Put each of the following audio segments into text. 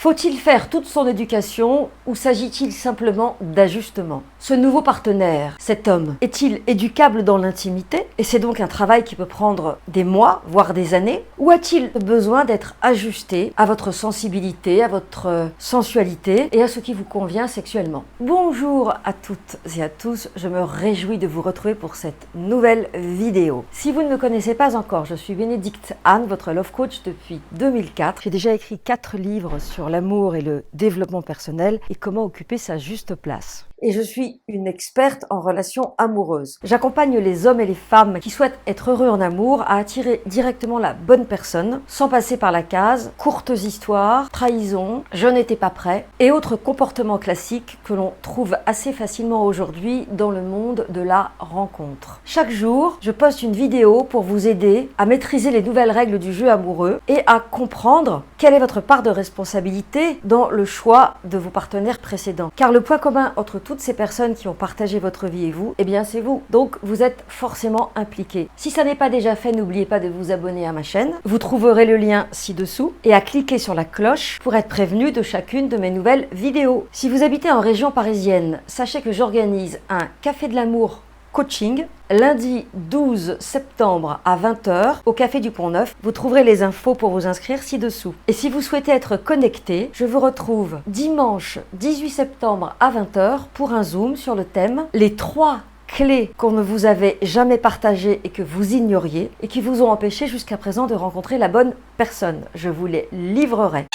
Faut-il faire toute son éducation ou s'agit-il simplement d'ajustement? Ce nouveau partenaire, cet homme, est-il éducable dans l'intimité? Et c'est donc un travail qui peut prendre des mois, voire des années? Ou a-t-il besoin d'être ajusté à votre sensibilité, à votre sensualité et à ce qui vous convient sexuellement? Bonjour à toutes et à tous, je me réjouis de vous retrouver pour cette nouvelle vidéo. Si vous ne me connaissez pas encore, je suis Bénédicte Anne, votre love coach depuis 2004. J'ai déjà écrit 4 livres sur l'amour et le développement personnel et comment occuper sa juste place. Et je suis une experte en relations amoureuses. J'accompagne les hommes et les femmes qui souhaitent être heureux en amour à attirer directement la bonne personne, sans passer par la case, courtes histoires, trahison, je n'étais pas prêt, et autres comportements classiques que l'on trouve assez facilement aujourd'hui dans le monde de la rencontre. Chaque jour, je poste une vidéo pour vous aider à maîtriser les nouvelles règles du jeu amoureux et à comprendre quelle est votre part de responsabilité dans le choix de vos partenaires précédents. Car le point commun entre toutes ces personnes qui ont partagé votre vie et vous, eh bien c'est vous. Donc vous êtes forcément impliqué. Si ça n'est pas déjà fait, n'oubliez pas de vous abonner à ma chaîne. Vous trouverez le lien ci-dessous et à cliquer sur la cloche pour être prévenu de chacune de mes nouvelles vidéos. Si vous habitez en région parisienne, sachez que j'organise un café de l'amour coaching lundi 12 septembre à 20 h au Café du Pont-Neuf. Vous trouverez les infos pour vous inscrire ci-dessous. Et si vous souhaitez être connecté, je vous retrouve dimanche 18 septembre à 20 h pour un Zoom sur le thème « Les 3 clés qu'on ne vous avait jamais partagées et que vous ignoriez et qui vous ont empêché jusqu'à présent de rencontrer la bonne personne ». Je vous les livrerai.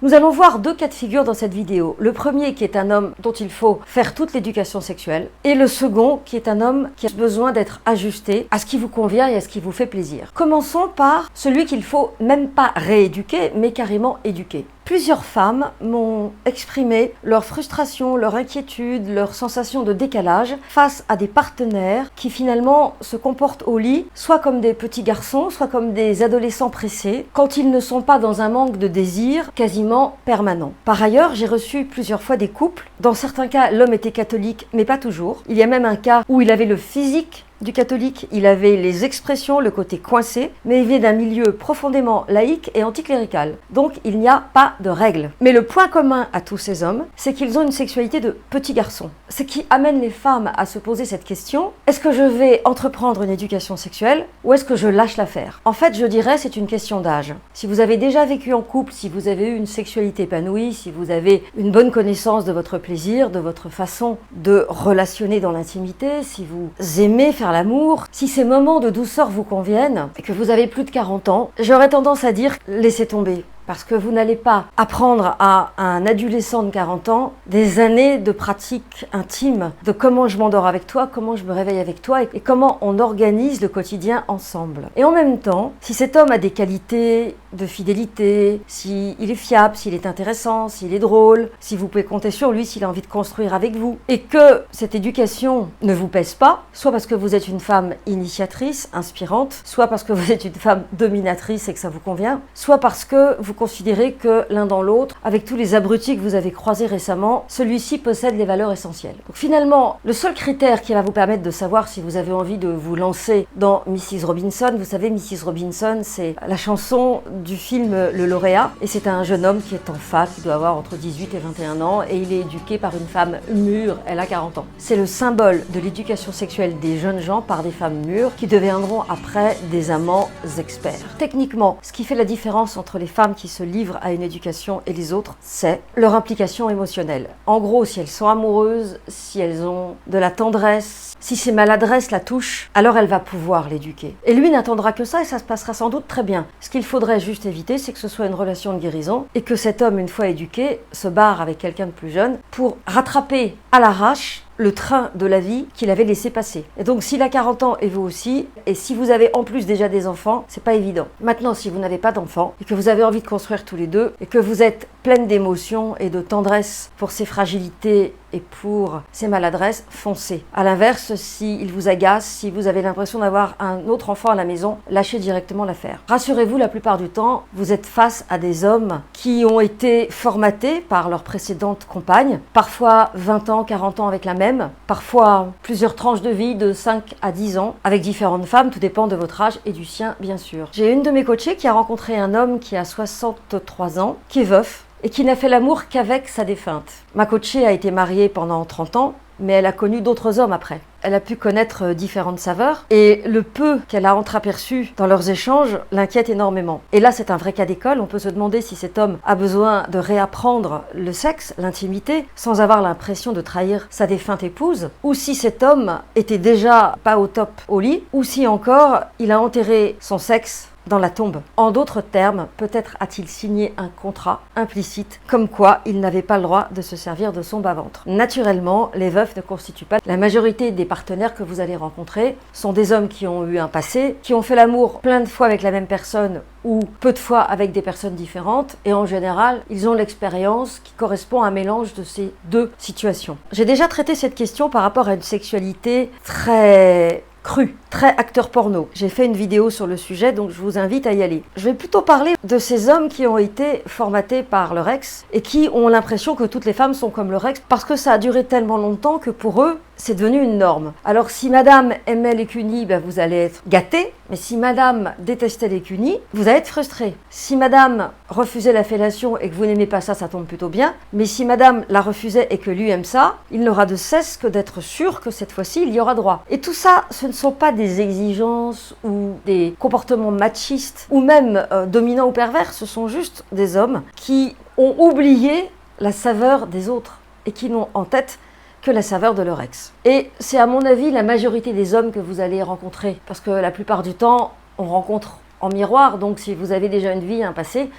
Nous allons voir 2 cas de figure dans cette vidéo. Le premier qui est un homme dont il faut faire toute l'éducation sexuelle et le second qui est un homme qui a besoin d'être ajusté à ce qui vous convient et à ce qui vous fait plaisir. Commençons par celui qu'il faut même pas rééduquer mais carrément éduquer. Plusieurs femmes m'ont exprimé leur frustration, leur inquiétude, leur sensation de décalage face à des partenaires qui finalement se comportent au lit soit comme des petits garçons, soit comme des adolescents pressés, quand ils ne sont pas dans un manque de désir quasiment permanent. Par ailleurs, j'ai reçu plusieurs fois des couples. Dans certains cas, l'homme était catholique, mais pas toujours. Il y a même un cas où il avait le physique du catholique, il avait les expressions, le côté coincé, mais il vient d'un milieu profondément laïque et anticlérical. Donc il n'y a pas de règles. Mais le point commun à tous ces hommes, c'est qu'ils ont une sexualité de petits garçons. Ce qui amène les femmes à se poser cette question, est-ce que je vais entreprendre une éducation sexuelle ou est-ce que je lâche l'affaire? En fait, je dirais c'est une question d'âge. Si vous avez déjà vécu en couple, si vous avez eu une sexualité épanouie, si vous avez une bonne connaissance de votre plaisir, de votre façon de relationner dans l'intimité, si vous aimez faire l'amour, si ces moments de douceur vous conviennent et que vous avez plus de 40 ans, j'aurais tendance à dire laissez tomber. Parce que vous n'allez pas apprendre à un adolescent de 40 ans des années de pratique intime, de comment je m'endors avec toi, comment je me réveille avec toi et comment on organise le quotidien ensemble. Et en même temps, si cet homme a des qualités de fidélité, s'il est fiable, s'il est intéressant, s'il est drôle, si vous pouvez compter sur lui, s'il a envie de construire avec vous, et que cette éducation ne vous pèse pas, soit parce que vous êtes une femme initiatrice, inspirante, soit parce que vous êtes une femme dominatrice et que ça vous convient, soit parce que vous considérez que l'un dans l'autre, avec tous les abrutis que vous avez croisés récemment, celui-ci possède les valeurs essentielles. Donc finalement, le seul critère qui va vous permettre de savoir si vous avez envie de vous lancer dans Mrs. Robinson, vous savez, Mrs. Robinson, c'est la chanson du film Le Lauréat, et c'est un jeune homme qui est en fac, qui doit avoir entre 18 et 21 ans, et il est éduqué par une femme mûre, elle a 40 ans. C'est le symbole de l'éducation sexuelle des jeunes gens par des femmes mûres qui deviendront après des amants experts. Techniquement, ce qui fait la différence entre les femmes qui se livrent à une éducation et les autres, c'est leur implication émotionnelle. En gros, si elles sont amoureuses, si elles ont de la tendresse, si ses maladresses la touchent, alors elle va pouvoir l'éduquer. Et lui n'attendra que ça et ça se passera sans doute très bien. Ce qu'il faudrait juste éviter, c'est que ce soit une relation de guérison et que cet homme, une fois éduqué, se barre avec quelqu'un de plus jeune pour rattraper à l'arrache le train de la vie qu'il avait laissé passer. Et donc s'il a 40 ans et vous aussi, et si vous avez en plus déjà des enfants, c'est pas évident. Maintenant, si vous n'avez pas d'enfants et que vous avez envie de construire tous les deux et que vous êtes pleine d'émotions et de tendresse pour ses fragilités et pour ses maladresses, foncez. À l'inverse, s'il vous agace, si vous avez l'impression d'avoir un autre enfant à la maison, lâchez directement l'affaire. Rassurez-vous, la plupart du temps, vous êtes face à des hommes qui ont été formatés par leur précédente compagne, parfois 20 ans, 40 ans avec la même même, parfois plusieurs tranches de vie de 5 à 10 ans, avec différentes femmes, tout dépend de votre âge et du sien bien sûr. J'ai une de mes coachées qui a rencontré un homme qui a 63 ans, qui est veuf, et qui n'a fait l'amour qu'avec sa défunte. Ma coachée a été mariée pendant 30 ans, mais elle a connu d'autres hommes après. Elle a pu connaître différentes saveurs et le peu qu'elle a entreaperçu dans leurs échanges l'inquiète énormément. Et là, c'est un vrai cas d'école. On peut se demander si cet homme a besoin de réapprendre le sexe, l'intimité, sans avoir l'impression de trahir sa défunte épouse, ou si cet homme était déjà pas au top au lit, ou si encore il a enterré son sexe dans la tombe. En d'autres termes, peut-être a-t-il signé un contrat implicite, comme quoi il n'avait pas le droit de se servir de son bas-ventre. Naturellement, les veufs ne constituent pas la majorité des partenaires que vous allez rencontrer. Sont des hommes qui ont eu un passé, qui ont fait l'amour plein de fois avec la même personne ou peu de fois avec des personnes différentes, et en général, ils ont l'expérience qui correspond à un mélange de ces deux situations. J'ai déjà traité cette question par rapport à une sexualité très cru, très acteur porno. J'ai fait une vidéo sur le sujet, donc je vous invite à y aller. Je vais plutôt parler de ces hommes qui ont été formatés par leur ex et qui ont l'impression que toutes les femmes sont comme leur ex parce que ça a duré tellement longtemps que pour eux, c'est devenu une norme. Alors si madame aimait les cunis, vous allez être gâté, mais si madame détestait les cunis, vous allez être frustré. Si madame refusait la fellation et que vous n'aimez pas ça, ça tombe plutôt bien, mais si madame la refusait et que lui aime ça, il n'aura de cesse que d'être sûr que cette fois-ci, il y aura droit. Et tout ça, ce ne sont pas des exigences ou des comportements machistes ou même dominants ou pervers, ce sont juste des hommes qui ont oublié la saveur des autres et qui n'ont en tête que la saveur de leur ex. Et c'est à mon avis la majorité des hommes que vous allez rencontrer, parce que la plupart du temps, on rencontre en miroir, donc si vous avez déjà une vie, un passé,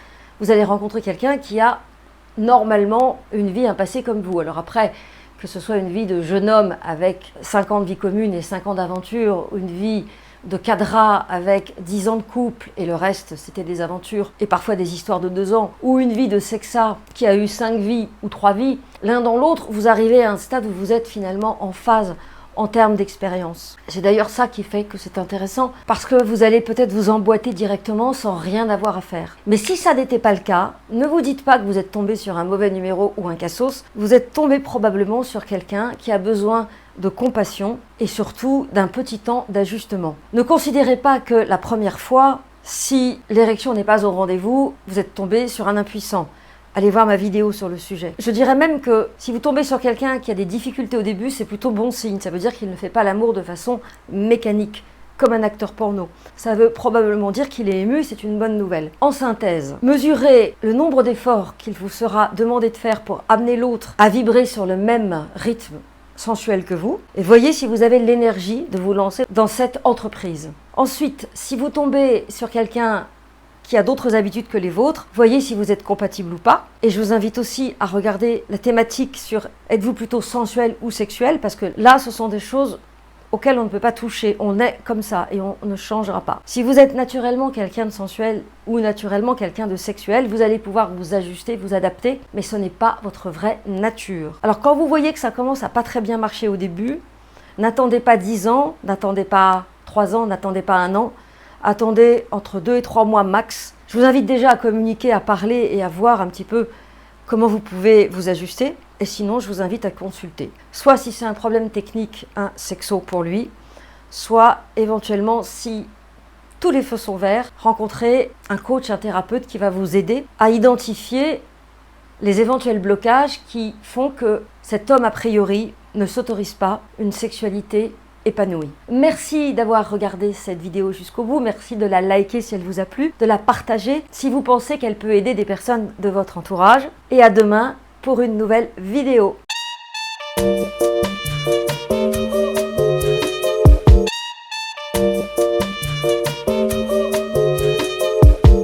vous allez rencontrer quelqu'un qui a normalement une vie, un passé comme vous. Alors après, que ce soit une vie de jeune homme avec 5 ans de vie commune et 5 ans d'aventure, ou une vie de cadra avec 10 ans de couple et le reste c'était des aventures et parfois des histoires de 2 ans, ou une vie de sexa qui a eu 5 vies ou 3 vies, l'un dans l'autre, vous arrivez à un stade où vous êtes finalement en phase en termes d'expérience. C'est d'ailleurs ça qui fait que c'est intéressant, parce que vous allez peut-être vous emboîter directement sans rien avoir à faire. Mais si ça n'était pas le cas, ne vous dites pas que vous êtes tombé sur un mauvais numéro ou un cassos, vous êtes tombé probablement sur quelqu'un qui a besoin de compassion et surtout d'un petit temps d'ajustement. Ne considérez pas que la première fois, si l'érection n'est pas au rendez-vous, vous êtes tombé sur un impuissant. Allez voir ma vidéo sur le sujet. Je dirais même que si vous tombez sur quelqu'un qui a des difficultés au début, c'est plutôt bon signe. Ça veut dire qu'il ne fait pas l'amour de façon mécanique, comme un acteur porno. Ça veut probablement dire qu'il est ému, c'est une bonne nouvelle. En synthèse, mesurez le nombre d'efforts qu'il vous sera demandé de faire pour amener l'autre à vibrer sur le même rythme sensuel que vous, et voyez si vous avez l'énergie de vous lancer dans cette entreprise. Ensuite, si vous tombez sur quelqu'un qui a d'autres habitudes que les vôtres, voyez si vous êtes compatible ou pas. Et je vous invite aussi à regarder la thématique sur êtes-vous plutôt sensuel ou sexuel, parce que là, ce sont des choses auxquelles on ne peut pas toucher. On est comme ça et on ne changera pas. Si vous êtes naturellement quelqu'un de sensuel ou naturellement quelqu'un de sexuel, vous allez pouvoir vous ajuster, vous adapter, mais ce n'est pas votre vraie nature. Alors quand vous voyez que ça commence à pas très bien marcher au début, n'attendez pas 10 ans, n'attendez pas 3 ans, n'attendez pas 1 an, attendez entre 2 et 3 mois max. Je vous invite déjà à communiquer, à parler et à voir un petit peu comment vous pouvez vous ajuster. Et sinon, je vous invite à consulter. Soit si c'est un problème technique, un sexo pour lui, soit éventuellement si tous les feux sont verts, rencontrer un coach, un thérapeute qui va vous aider à identifier les éventuels blocages qui font que cet homme a priori ne s'autorise pas une sexualité épanouie. Merci d'avoir regardé cette vidéo jusqu'au bout, merci de la liker si elle vous a plu, de la partager si vous pensez qu'elle peut aider des personnes de votre entourage, et à demain pour une nouvelle vidéo.